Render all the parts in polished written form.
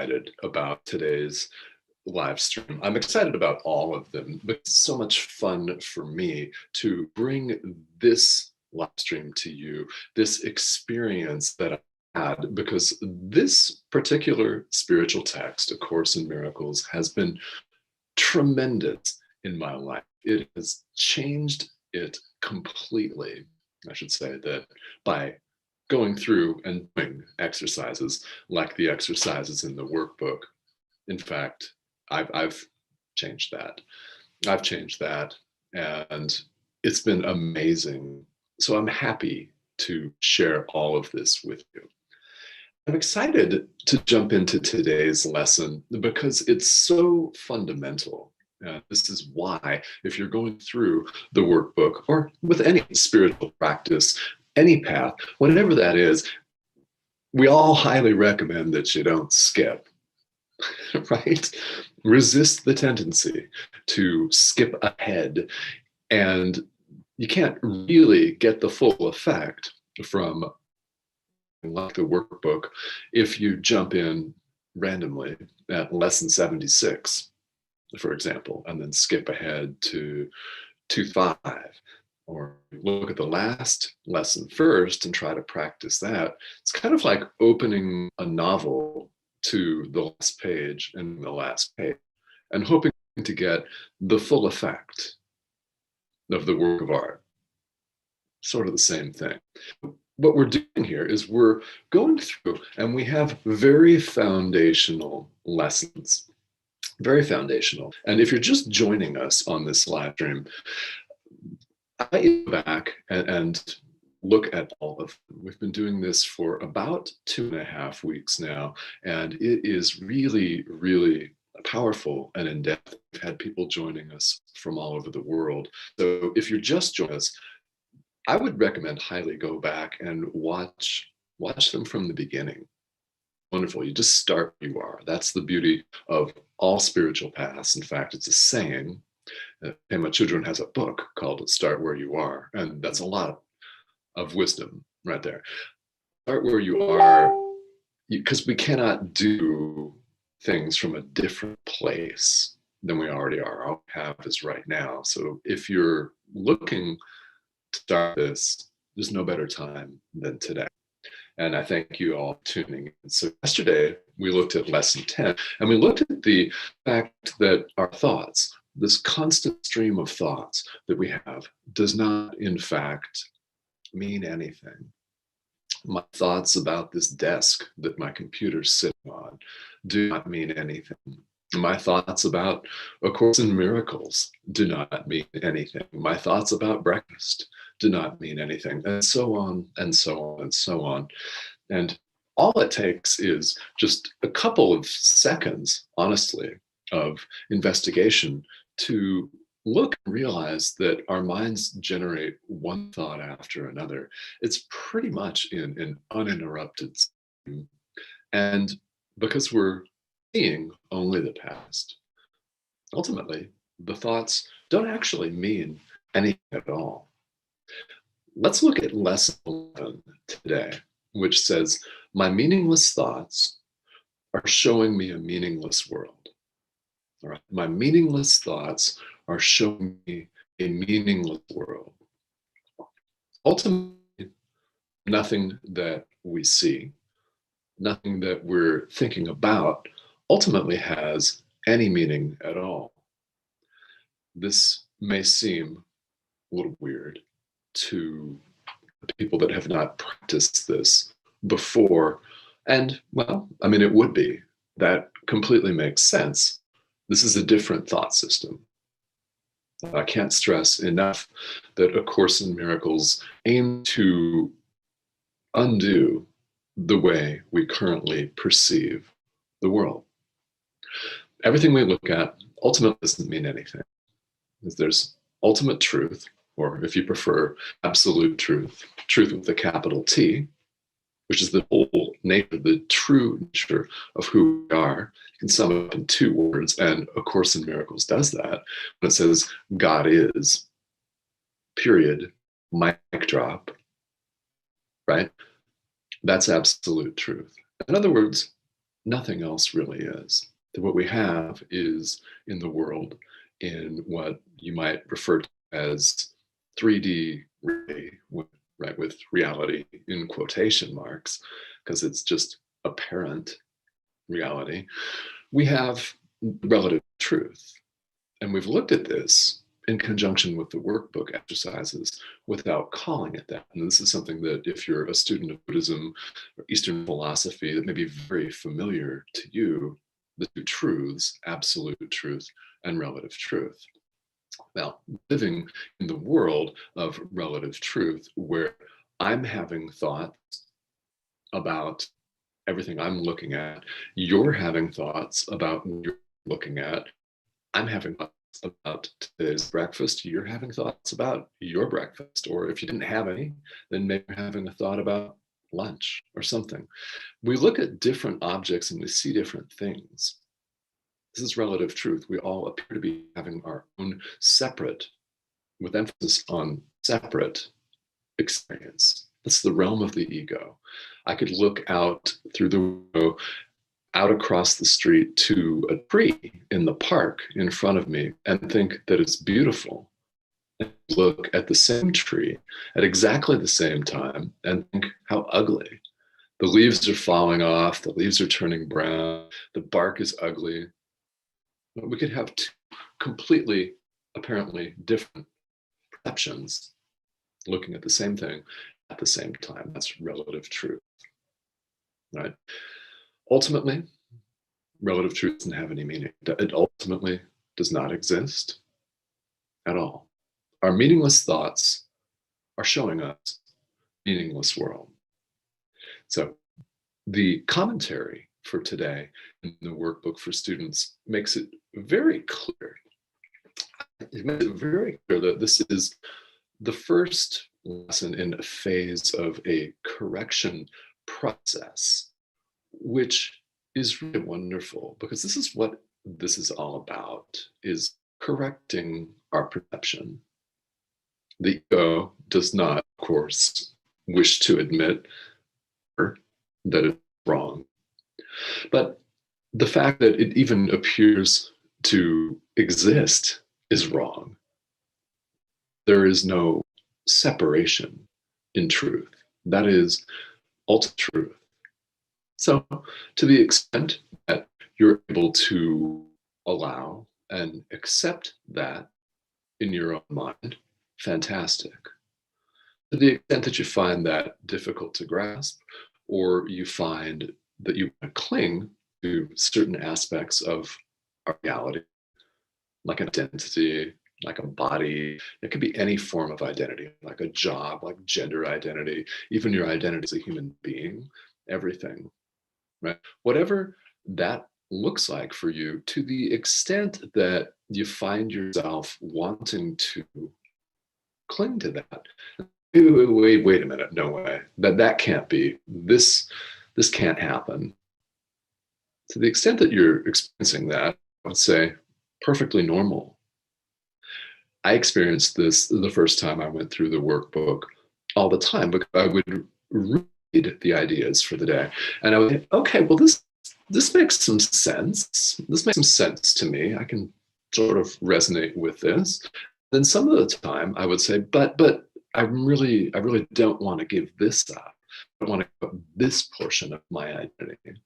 excited about today's live stream. I'm excited about all of them, but it's so much fun for me to bring this live stream to you, this experience that I had, because this particular spiritual text, A Course in Miracles, has been tremendous in my life. It has changed it completely. I should say that by going through and doing exercises like the exercises in the workbook. In fact, I've changed that. I've changed that, and it's been amazing. So I'm happy to share all of this with you. I'm excited to jump into today's lesson because it's so fundamental. This is why, if you're going through the workbook or with any spiritual practice, any path, whatever that is, we all highly recommend that you don't skip, right? Resist the tendency to skip ahead. And you can't really get the full effect from like the workbook if you jump in randomly at lesson 76, for example, and then skip ahead to 2.5, or look at the last lesson first and try to practice that. It's kind of like opening a novel to the last page and the last page and hoping to get the full effect of the work of art. Sort of the same thing. What we're doing here is we're going through and we have very foundational lessons, very foundational. And if you're just joining us on this live stream, I go back and look at all of them. We've been doing this for about 2.5 weeks now, and it is really, really powerful and in depth. We've had people joining us from all over the world. So if you're just joining us, I would recommend highly go back and watch them from the beginning. Wonderful. You just start where you are. That's the beauty of all spiritual paths. In fact, it's a saying. Pema Chodron has a book called Start Where You Are, and that's a lot of wisdom right there. Start where you are, because we cannot do things from a different place than we already are. All we have is right now. So if you're looking to start this, there's no better time than today. And I thank you all for tuning in. So yesterday we looked at lesson 10, and we looked at the fact that our thoughts, this constant stream of thoughts that we have, does not in fact mean anything. My thoughts about this desk that my computer's sitting on do not mean anything. My thoughts about A Course in Miracles do not mean anything. My thoughts about breakfast do not mean anything, and so on, and so on, and so on. And all it takes is just a couple of seconds, honestly, of investigation to look and realize that our minds generate one thought after another. It's pretty much in an uninterrupted stream. And because we're seeing only the past, ultimately, the thoughts don't actually mean anything at all. Let's look at lesson 11 today, which says, my meaningless thoughts are showing me a meaningless world. All right, my meaningless thoughts are showing me a meaningless world. Ultimately, nothing that we see, nothing that we're thinking about, ultimately has any meaning at all. This may seem a little weird to people that have not practiced this before. And well, I mean, it would be. That completely makes sense. This is a different thought system. I can't stress enough that A Course in Miracles aims to undo the way we currently perceive the world. Everything we look at ultimately doesn't mean anything. There's ultimate truth, or if you prefer, absolute truth, truth with a capital T, which is the whole nature, the true nature of who we are. You can sum it up in 2 words, and A Course in Miracles does that. When it says, God is, period, mic drop, right? That's absolute truth. In other words, Nothing else really is. That what we have is in the world in what you might refer to as 3D reality, right, with reality in quotation marks, because it's just apparent reality. We have relative truth. And we've looked at this in conjunction with the workbook exercises without calling it that. And this is something that if you're a student of Buddhism or Eastern philosophy, that may be very familiar to you, the two truths, absolute truth and relative truth. Now, living in the world of relative truth, where I'm having thoughts about everything I'm looking at, you're having thoughts about what you're looking at, I'm having thoughts about today's breakfast, you're having thoughts about your breakfast. Or if you didn't have any, then maybe you're having a thought about lunch or something. We look at different objects and we see different things. This is relative truth. We all appear to be having our own separate, with emphasis on separate, experience. That's the realm of the ego. I could look out through the window out across the street to a tree in the park in front of me and think that it's beautiful. And look at the same tree at exactly the same time and think how ugly. The leaves are falling off, the leaves are turning brown, the bark is ugly. But we could have two completely, apparently different perceptions looking at the same thing at the same time. That's relative truth, right? Ultimately, relative truth doesn't have any meaning. It ultimately does not exist at all. Our meaningless thoughts are showing us a meaningless world. So the commentary for today in the workbook for students makes it very clear. It makes it very clear that this is the first lesson in a phase of a correction process, which is really wonderful because this is what this is all about, is correcting our perception. The ego does not, of course, wish to admit that it's wrong. But the fact that it even appears to exist is wrong. There is no separation in truth. That is ultimate truth. So, to the extent that you're able to allow and accept that in your own mind, fantastic. To the extent that you find that difficult to grasp, or you find that you cling to certain aspects of our reality, like an identity, like a body, it could be any form of identity, like a job, like gender identity, even your identity as a human being, everything, right? Whatever that looks like for you, to the extent that you find yourself wanting to cling to that. Wait a minute, no way. That can't be. This can't happen. To the extent that you're experiencing that, I would say perfectly normal. I experienced this the first time I went through the workbook all the time because I would read the ideas for the day and I would think, okay, well, this makes some sense. This makes some sense to me. I can sort of resonate with this. Then some of the time I would say, but I really don't want to give this up. I don't want to give up this portion of my identity.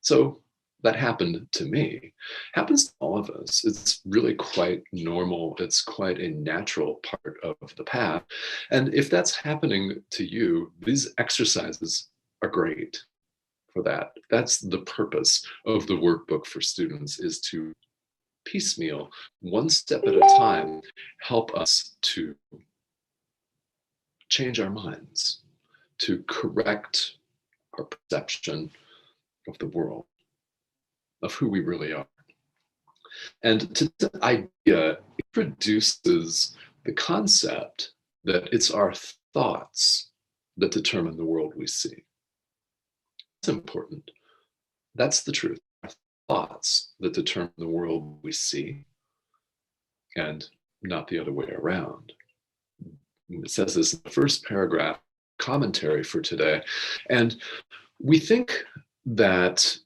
So that happened to me. Happens to all of us. It's really quite normal. It's quite a natural part of the path. And if that's happening to you, these exercises are great for that. That's the purpose of the workbook for students, is to piecemeal, one step at a time, help us to change our minds, to correct our perception of the world, of who we really are. And the idea introduces the concept that it's our thoughts that determine the world we see. It's important. That's the truth. Our thoughts that determine the world we see, and not the other way around. It says this in the first paragraph commentary for today. And we think that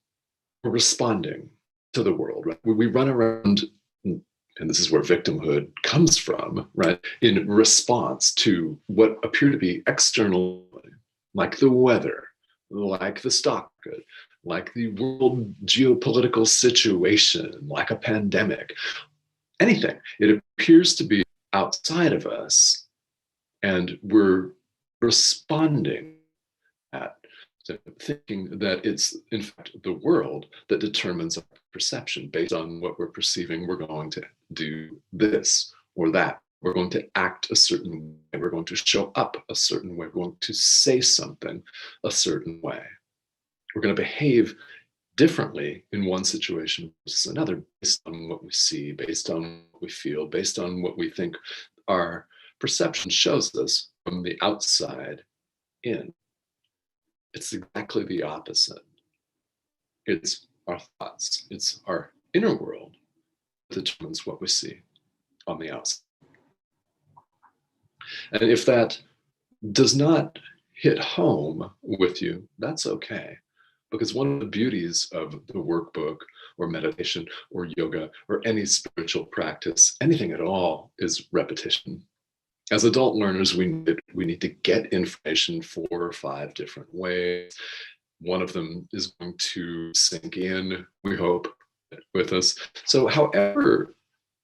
we're responding to the world, right? We run around, and this is where victimhood comes from, right? In response to what appear to be external, like the weather, like the stock market, like the world geopolitical situation, like a pandemic, anything. It appears to be outside of us, and we're responding at, so thinking that it's in fact the world that determines our perception. Based on what we're perceiving, we're going to do this or that. We're going to act a certain way. We're going to show up a certain way. We're going to say something a certain way. We're going to behave differently in one situation versus another, based on what we see, based on what we feel, based on what we think our perception shows us from the outside in. It's exactly the opposite. It's our thoughts, it's our inner world that determines what we see on the outside. And if that does not hit home with you, that's okay. Because one of the beauties of the workbook or meditation or yoga or any spiritual practice, anything at all, is repetition. As adult learners, we need to get information 4 or 5 different ways. One of them is going to sink in, we hope, with us. So however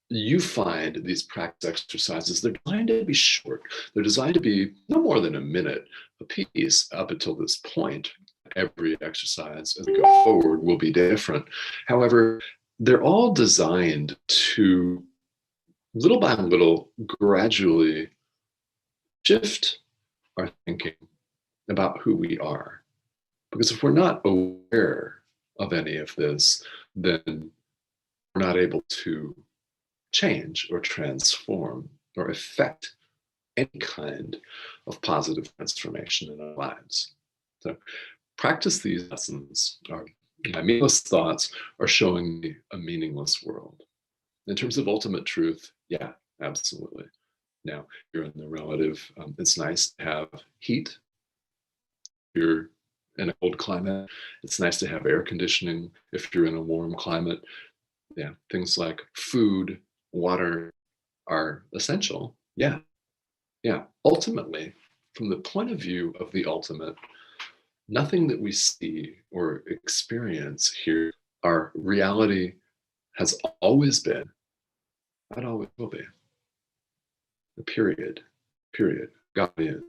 you find these practice exercises, they're designed to be short. They're designed to be no more than a minute a piece up until this point. Every exercise as we go forward will be different. However, they're all designed to, little by little, gradually shift our thinking about who we are. Because if we're not aware of any of this, then we're not able to change or transform or affect any kind of positive transformation in our lives. So practice these lessons. My meaningless thoughts are showing me a meaningless world. In terms of ultimate truth, yeah, absolutely. Now, you're in the relative, it's nice to have heat. You're in a cold climate, it's nice to have air conditioning. If you're in a warm climate, yeah, things like food, water are essential. Yeah, yeah. Ultimately, from the point of view of the ultimate, nothing that we see or experience here, our reality has always been, and always will be. Period. Period. God is.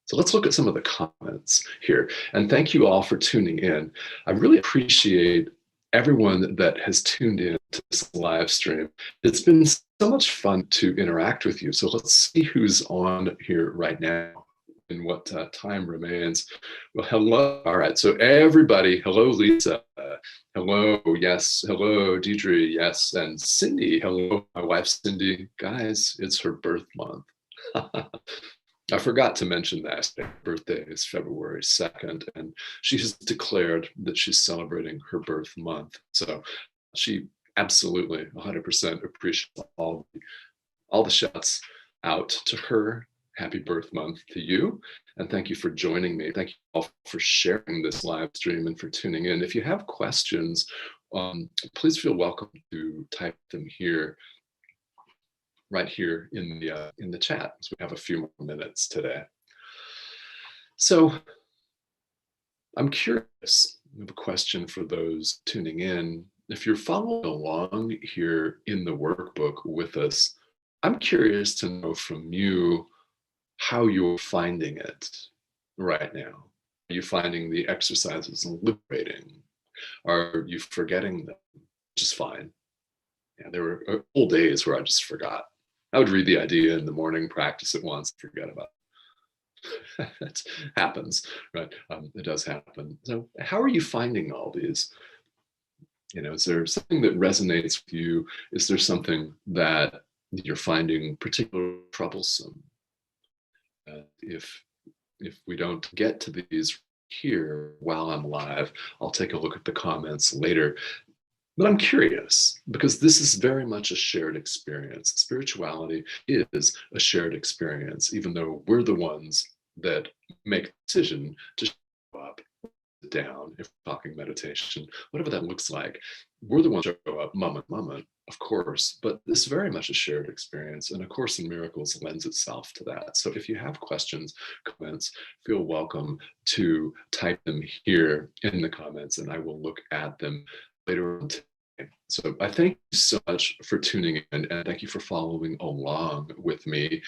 So let's look at some of the comments here. And thank you all for tuning in. I really appreciate everyone that has tuned in to this live stream. It's been so much fun to interact with you. So let's see who's on here right now and what time remains. Well, hello. All right. So everybody, hello, Lisa. Hello. Yes. Hello, Deidre. Yes. And Cindy. Hello, my wife, Cindy. Guys, it's her birth month. I forgot to mention that her birthday is February 2nd, and she has declared that she's celebrating her birth month. So she absolutely 100% appreciates all the shouts out to her. Happy birth month to you. And thank you for joining me. Thank you all for sharing this live stream and for tuning in. If you have questions, please feel welcome to type them here, right here in the chat, as we have a few more minutes today. So I'm curious, I have a question for those tuning in. If you're following along here in the workbook with us, I'm curious to know from you how you're finding it right now. Are you finding the exercises liberating? Are you forgetting them? Which is fine. Yeah, there were whole days where I just forgot. I would read the idea in the morning, practice it once, forget about it. That happens, right? It does happen. So how are you finding all these? You know, is there something that resonates with you? Is there something that you're finding particularly troublesome? If we don't get to these here while I'm live, I'll take a look at the comments later. But I'm curious, because this is very much a shared experience. Spirituality is a shared experience, even though we're the ones that make the decision to show up sit down, if we're talking meditation, whatever that looks like, we're the ones who show up moment, of course, but this is very much a shared experience. And A Course in Miracles lends itself to that. So if you have questions, comments, feel welcome to type them here in the comments, and I will look at them later on today. So I thank you so much for tuning in, and thank you for following along with me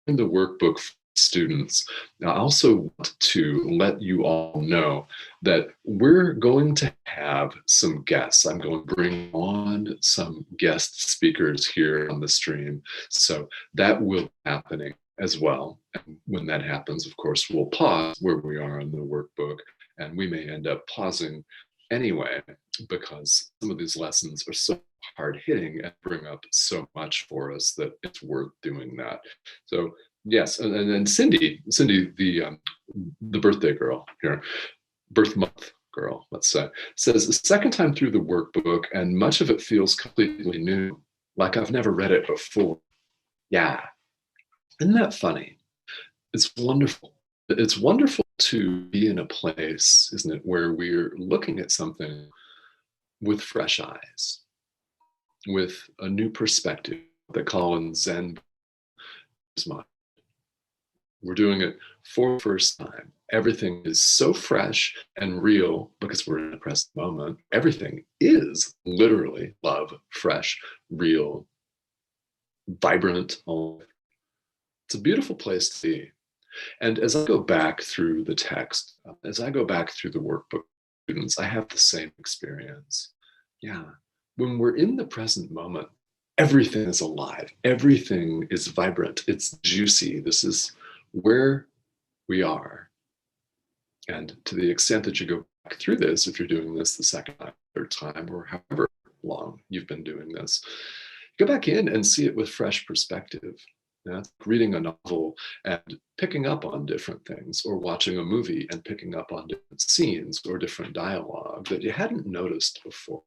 in the workbook for students. Now, I also want to let you all know that we're going to have some guests. I'm going to bring on some guest speakers here on the stream. So that will be happening as well. And when that happens, of course, we'll pause where we are on the workbook, and we may end up pausing anyway, because some of these lessons are so hard hitting and bring up so much for us that it's worth doing that. So yes, and then Cindy, the birthday girl here, birth month girl, let's say, says, the second time through the workbook, and much of it feels completely new, like I've never read it before. Yeah, isn't that funny? It's wonderful. It's wonderful to be in a place, isn't it, where we're looking at something with fresh eyes, with a new perspective that Colin Zen is mine. We're doing it for the first time. Everything is so fresh and real because we're in the present moment. Everything is literally love, fresh, real, vibrant. It's a beautiful place to be. And as I go back through the text, as I go back through the workbook, students, I have the same experience. Yeah, when we're in the present moment, everything is alive, everything is vibrant, it's juicy. This is where we are. And to the extent that you go back through this, if you're doing this the second time, third time, or however long you've been doing this, go back in and see it with fresh perspective. Reading a novel and picking up on different things, or watching a movie and picking up on different scenes or different dialogue that you hadn't noticed before.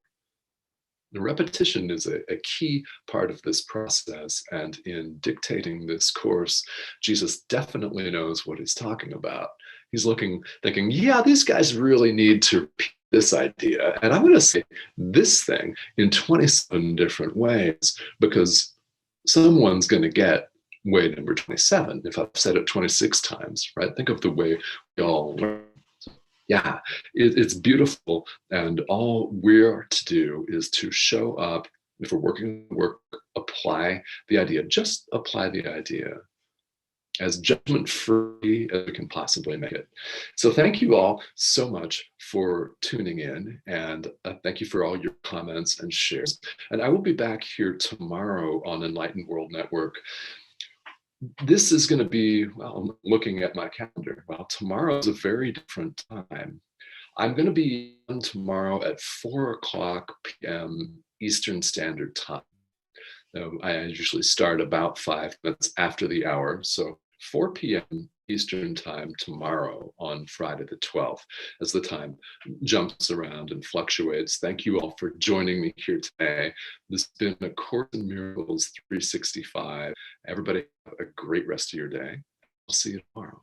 The repetition is a key part of this process, and in dictating this course, Jesus definitely knows what he's talking about. He's thinking, yeah, these guys really need to repeat this idea, and I'm going to say this thing in 27 different ways, because someone's going to get way number 27 if I've said it 26 times, right? Think of the way we all learn. Yeah, it's beautiful, and all we're to do is to show up. If we're working work, apply the idea, just apply the idea as judgment-free as we can possibly make it. So thank you all so much for tuning in, and thank you for all your comments and shares. And I will be back here tomorrow on Enlightened World Network. This is going to be, well, I'm looking at my calendar. Well, tomorrow is a very different time. I'm going to be on tomorrow at 4:00 p.m. Eastern Standard Time. I usually start about 5 minutes after the hour. So 4 p.m. Eastern Time tomorrow on Friday the 12th, as the time jumps around and fluctuates. Thank you all for joining me here today. This has been A Course in Miracles 365. Everybody have a great rest of your day. I'll see you tomorrow.